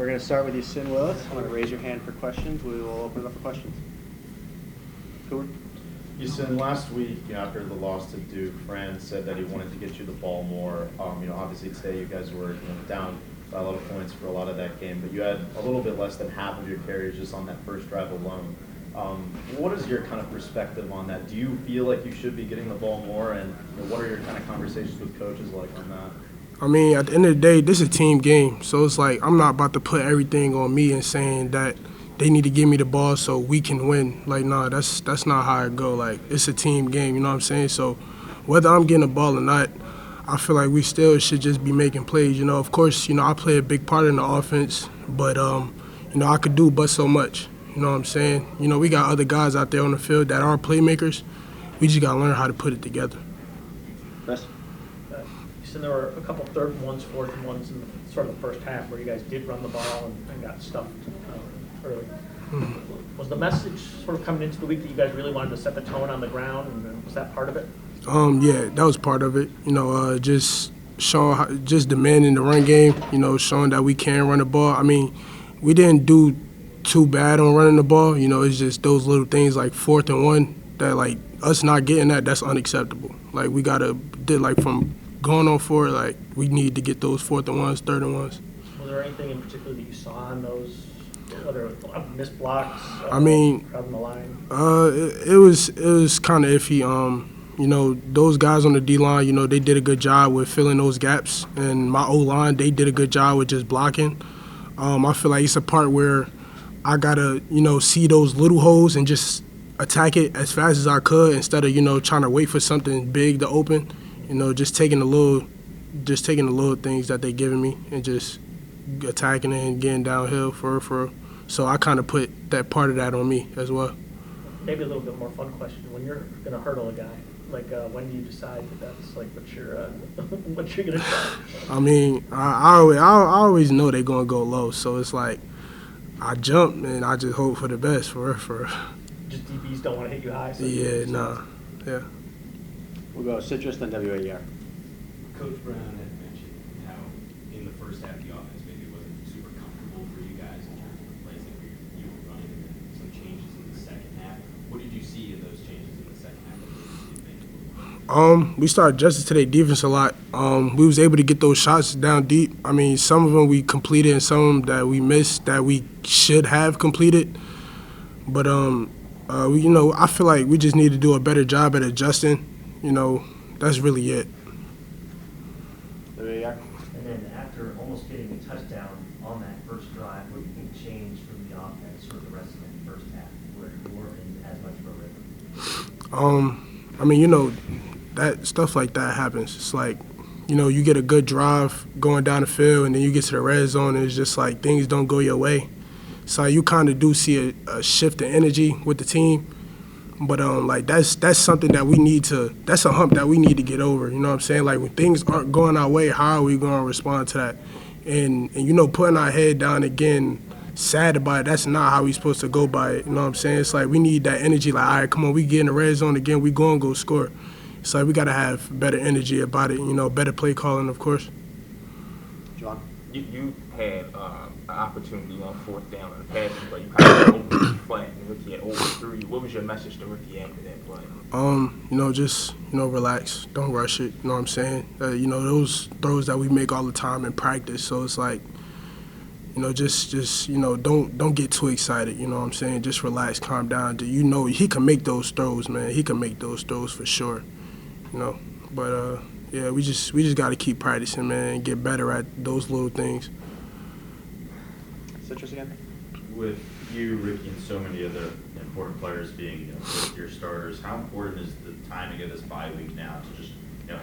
We're going to start with Yin Willis. I'm going to raise your hand for questions. We will open it up for questions. Cooper? Yasin, last week after the loss to Duke, Fran said that he wanted to get you the ball more. Obviously today you guys were down by a lot of points for a lot of that game, but you had a little bit less than half of your carries just on that first drive alone. What is your kind of perspective on that? Do you feel like you should be getting the ball more, and what are your kind of conversations with coaches like on that? I mean, at the end of the day, this is a team game, so it's like I'm not about to put everything on me and saying that they need to give me the ball so we can win. Like, nah, that's not how it go. Like, it's a team game, you know what I'm saying? So whether I'm getting the ball or not, I feel like we still should just be making plays. Of course, I play a big part in the offense, but, I could do but so much. You know what I'm saying? We got other guys out there on the field that are playmakers. We just got to learn how to put it together. Chris? So there were a couple third and ones, fourth and ones in sort of the first half where you guys did run the ball and got stuffed early. Was the message sort of coming into the week that you guys really wanted to set the tone on the ground, and was that part of it? Yeah, that was part of it. Just showing, just demanding the run game. Showing that we can run the ball. I mean, we didn't do too bad on running the ball. It's just those little things like 4th and 1 that, like, us not getting that's unacceptable. Like, we gotta from going on forward, like, we need to get those 4th and 1s, 3rd and 1s. Was there anything in particular that you saw on those, whether missed blocks? On the line. It was kind of iffy. Those guys on the D-line, they did a good job with filling those gaps, and my O-line, they did a good job with just blocking. I feel like it's a part where I gotta, see those little holes and just attack it as fast as I could instead of, trying to wait for something big to open. Just taking the little things that they giving me and just attacking it and getting downhill for. So I kind of put that part of that on me as well. Maybe a little bit more fun question. When you're going to hurdle a guy, like when do you decide that's like what you're going to try? I mean, I always know they're going to go low, so it's like I jump and I just hope for the best for. Just DBs don't want to hit you high. So Yeah. We'll go Citrus, then WAER. Coach Brown had mentioned how in the first half the offense maybe wasn't super comfortable for you guys in terms of the plays that you were running, and then some changes in the second half. What did you see in those changes in the second half? We started adjusting to their defense a lot. We was able to get those shots down deep. I mean, some of them we completed and some that we missed that we should have completed. But I feel like we just need to do a better job at adjusting. That's really it. WAER? And then after almost getting a touchdown on that first drive, what do you think changed from the offense for the rest of the first half where you weren't in as much of a rhythm? I mean, that stuff like that happens. It's like, you get a good drive going down the field and then you get to the red zone and it's just like things don't go your way. So you kind of do see a shift in energy with the team. But that's something that we need to. That's a hump that we need to get over. You know what I'm saying? Like when things aren't going our way, how are we going to respond to that? And putting our head down again, sad about it. That's not how we supposed to go by it. You know what I'm saying? It's like we need that energy. Like, all right, come on, we get in the red zone again. We go and go score. It's like we got to have better energy about it. Better play calling, of course. John? You had an opportunity on 4th down in the passing play. You had an open flat and Rickie had overthrew you. What was your message to Rickie after that play? Just relax. Don't rush it. You know what I'm saying? Those throws that we make all the time in practice. So it's like, just don't get too excited. You know what I'm saying? Just relax, calm down. He can make those throws, man. He can make those throws for sure. But yeah, we just got to keep practicing, man, and get better at those little things. Citrus again? With you, Rickie, and so many other important players being your starters, how important is the timing of this bye week now to just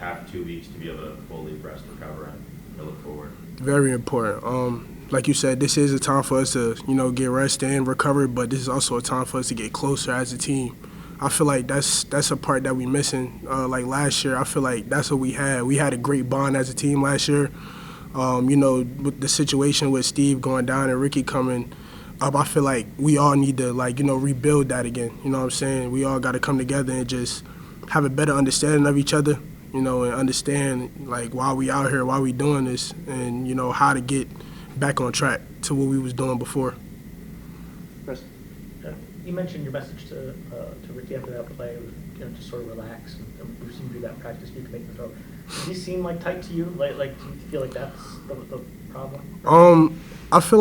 have 2 weeks to be able to fully rest, recover, and look forward? Very important. Like you said, this is a time for us to get rest and recover, but this is also a time for us to get closer as a team. I feel like that's a part that we missing. Like last year, I feel like that's what we had. We had a great bond as a team last year. With the situation with Steve going down and Rickie coming up, I feel like we all need to rebuild that again. You know what I'm saying? We all got to come together and just have a better understanding of each other. And understand why we out here, why we doing this, and how to get back on track. to what we was doing before. Chris? You mentioned your message to Rickie after that play was, just sort of relax, and we've seen you do that in practice. You can make the throw. Does he seem like tight to you? Like do you feel like that's the problem? I feel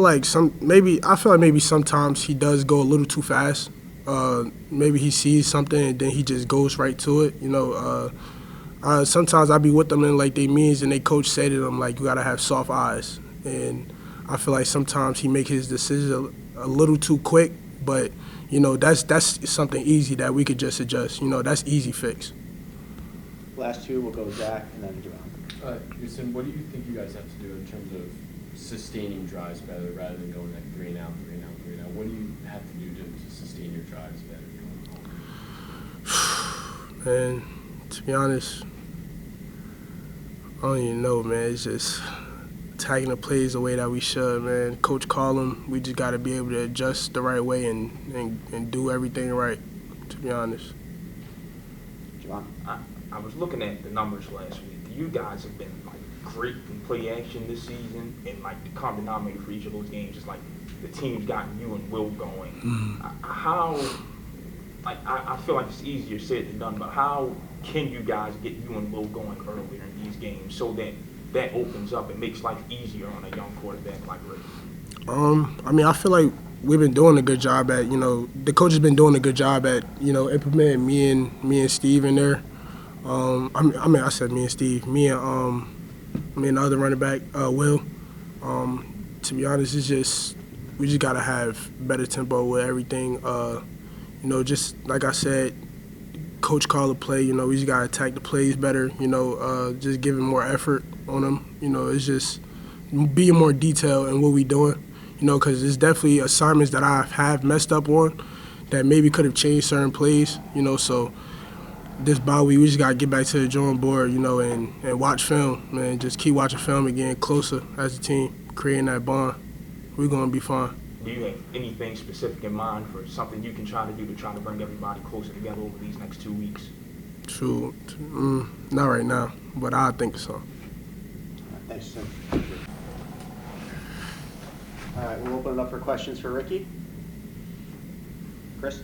like maybe sometimes he does go a little too fast. Maybe he sees something and then he just goes right to it. Sometimes I be with them in like they means and they coach say to them like you gotta have soft eyes, and I feel like sometimes he make his decisions a little too quick. But that's something easy that we could just adjust. That's easy fix. Last two, we'll go Zach and then Javon. Yasin, what do you think you guys have to do in terms of sustaining drives better rather than going like 3 and out, 3 and out, 3 and out? What do you have to do to sustain your drives better going forward? Man, to be honest, I don't even know, man. It's just tagging the plays the way that we should, man. Coach call them. We just got to be able to adjust the right way and do everything right, to be honest. Javon? I was looking at the numbers last week. You guys have been like great in play action this season, and like the common denominator for each of those games is like the team's gotten you and Will going. I feel like it's easier said than done, but how can you guys get you and Will going earlier in these games so that opens up and makes life easier on a young quarterback like Rickie? I feel like we've been doing a good job at, the coach has been doing a good job at, implementing me and Steve in there. I said me and Steve, me and the other running back, Will. To be honest, we just gotta have better tempo with everything. Just like I said, coach call the play. We just gotta attack the plays better. Just giving more effort on them. It's just being more detailed in what we doing. Because there's definitely assignments that I have messed up on that maybe could have changed certain plays. So. This bye week, we just got to get back to the drawing board, and watch film, man. Just keep watching film and getting closer as a team, creating that bond. We're going to be fine. Do you have anything specific in mind for something you can try to do to try to bring everybody closer together over these next 2 weeks? True. Not right now, but I think so. Thanks, sir. All right, we'll open it up for questions for Rickie. Chris?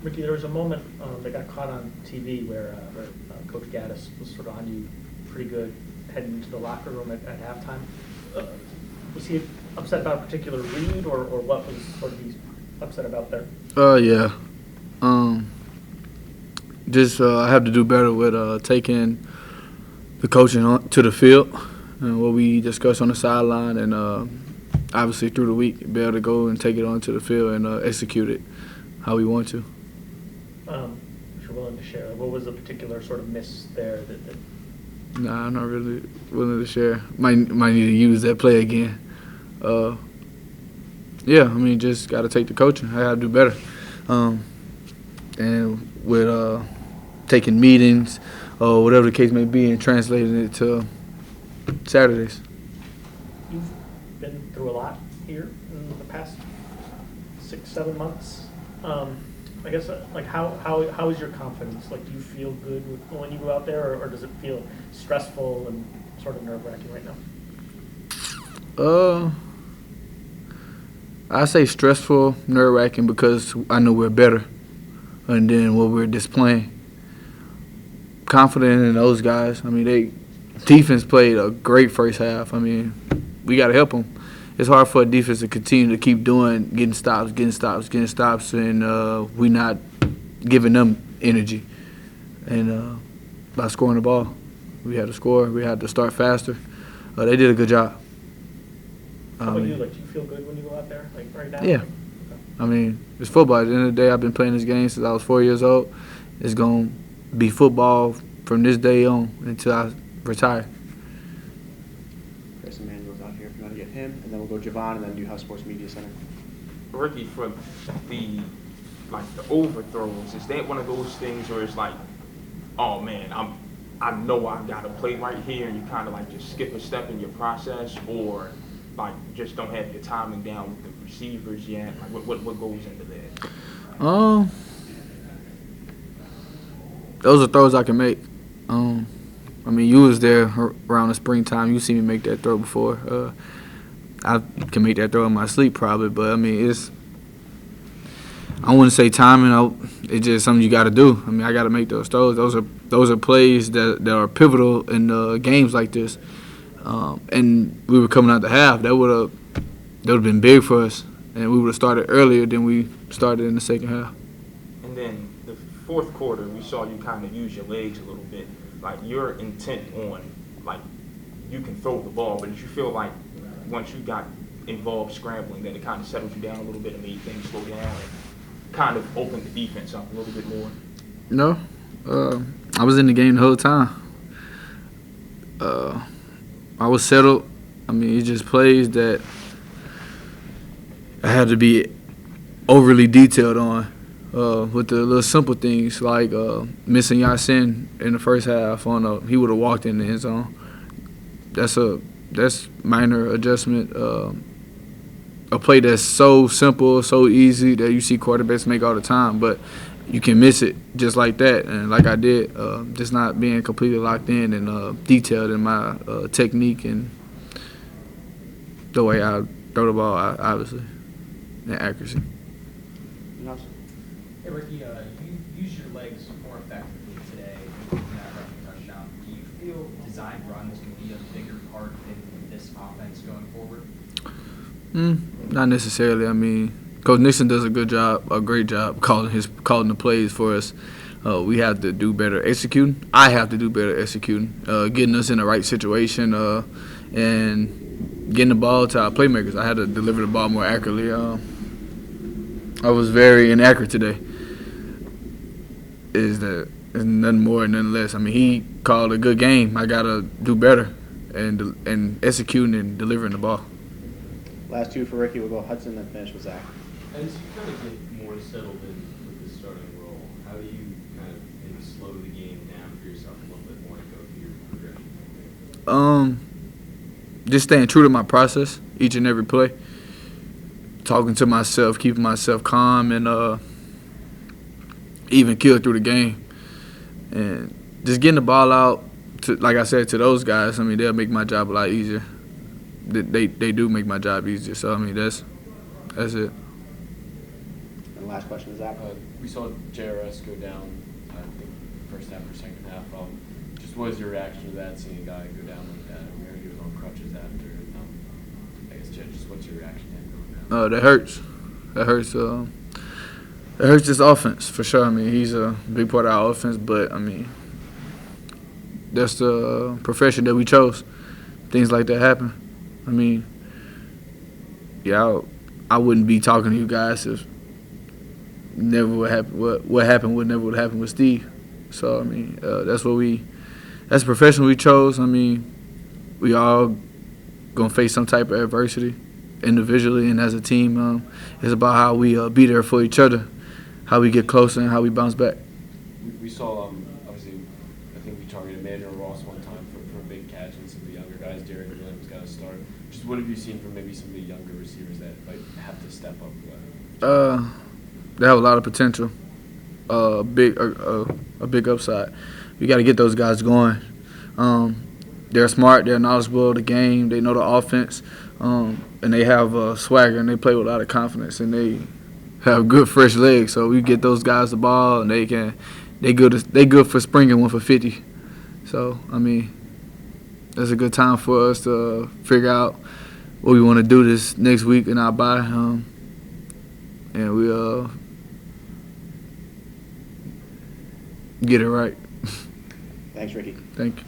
Rickie, there was a moment that got caught on TV where Coach Gaddis was sort of on you pretty good heading into the locker room at halftime. Was he upset about a particular read, or what was sort of he upset about there? Yeah. I have to do better with taking the coaching to the field and what we discussed on the sideline, and obviously through the week, be able to go and take it onto the field and execute it how we want to. If you're willing to share, what was the particular sort of miss there that Nah, I'm not really willing to share. Might need to use that play again. Just got to take the coaching. I got to do better. And with taking meetings or whatever the case may be and translating it to Saturdays. you've been through a lot here in the past 6-7 months? I guess, how is your confidence? Like, do you feel good when you go out there, or does it feel stressful and sort of nerve-wracking right now? I say stressful, nerve-wracking because I know we're better and then what we're displaying. Confident in those guys. Defense played a great first half. We got to help them. It's hard for a defense to continue to keep getting stops, and we not giving them energy. And by scoring the ball, we had to score. We had to start faster. They did a good job. How about you? Do you feel good when you go out there, right now? Yeah. Okay. It's football. At the end of the day, I've been playing this game since I was 4 years old. It's going to be football from this day on until I retire. Chris Emmanuel's out here if you want to get him, and then we'll go Javon and then do House Sports Media Center. Rickie, for the overthrows, is that one of those things where it's like, oh man, I know I got to play right here, and you kind of just skip a step in your process, or just don't have your timing down with the receivers yet? What goes into that? Those are throws I can make. I mean, you was there around the springtime. You see me make that throw before. I can make that throw in my sleep probably, but I mean, I wouldn't say timing. It's just something you got to do. I mean, I got to make those throws. Those are plays that are pivotal in games like this. And we were coming out the half. That would have been big for us, and we would have started earlier than we started in the second half. And then the fourth quarter, we saw you kind of use your legs a little bit. Like, you're intent on, like, you can throw the ball, but did you feel like once you got involved scrambling that it kind of settled you down a little bit and made things slow down and kind of opened the defense up a little bit more? No. I was in the game the whole time. I was settled. I mean, it just plays that I had to be overly detailed on with the little simple things like missing Yasin in the first half he would have walked in the end zone. That's minor adjustment. A play that's so simple, so easy that you see quarterbacks make all the time, but you can miss it just like that. And like I did, just not being completely locked in and detailed in my technique and the way I throw the ball, obviously, and accuracy. Hey, Rickie, you used your legs more effectively today in that rushing touchdown. Do you feel design runs can be a bigger part in this offense going forward? Not necessarily. I mean, Coach Nixon does a great job calling the plays for us. We have to do better executing. I have to do better executing, getting us in the right situation, and getting the ball to our playmakers. I had to deliver the ball more accurately. I was very inaccurate today. Is nothing more and nothing less. I mean, he called a good game. I gotta do better and executing and delivering the ball. Last two for Rickie. We'll go Hudson, then finish with Zach. As you kind of get more settled in with the starting role, how do you kind of maybe slow the game down for yourself a little bit more and go through your progression? Just staying true to my process each and every play. Talking to myself, keeping myself calm, and even keel through the game. And just getting the ball out, like I said, to those guys, I mean, they'll make my job a lot easier. They do make my job easier. So, I mean, that's it. And last question is Zach. We saw JRS go down, I think, first half or second half. Just what was your reaction to that, seeing a guy go down like that? We heard he was on crutches after. I guess, just what's your reaction to him going down? That hurts. That hurts. It hurts this offense, for sure. I mean, he's a big part of our offense, but, I mean, that's the profession that we chose. Things like that happen. I mean, yeah, I wouldn't be talking to you guys if never would happen. What happened would never would happen with Steve. So, I mean, that's the profession we chose. I mean, we all gonna face some type of adversity individually and as a team. It's about how we be there for each other, how we get closer, and how we bounce back. We saw, obviously, I think we targeted Manuel Ross one time for a big catch, and some of the younger guys, Derek Williams, got to start. Just what have you seen from maybe some of the younger receivers that have to step up? They have a lot of potential, a big upside. We got to get those guys going. They're smart, they're knowledgeable of the game, they know the offense, and they have swagger, and they play with a lot of confidence, and they have good fresh legs. So we get those guys the ball, and they good for spring and 1 for 50. So, I mean, that's a good time for us to figure out what we want to do this next week in our bye, and we get it right. Thanks, Rickie. Thank you.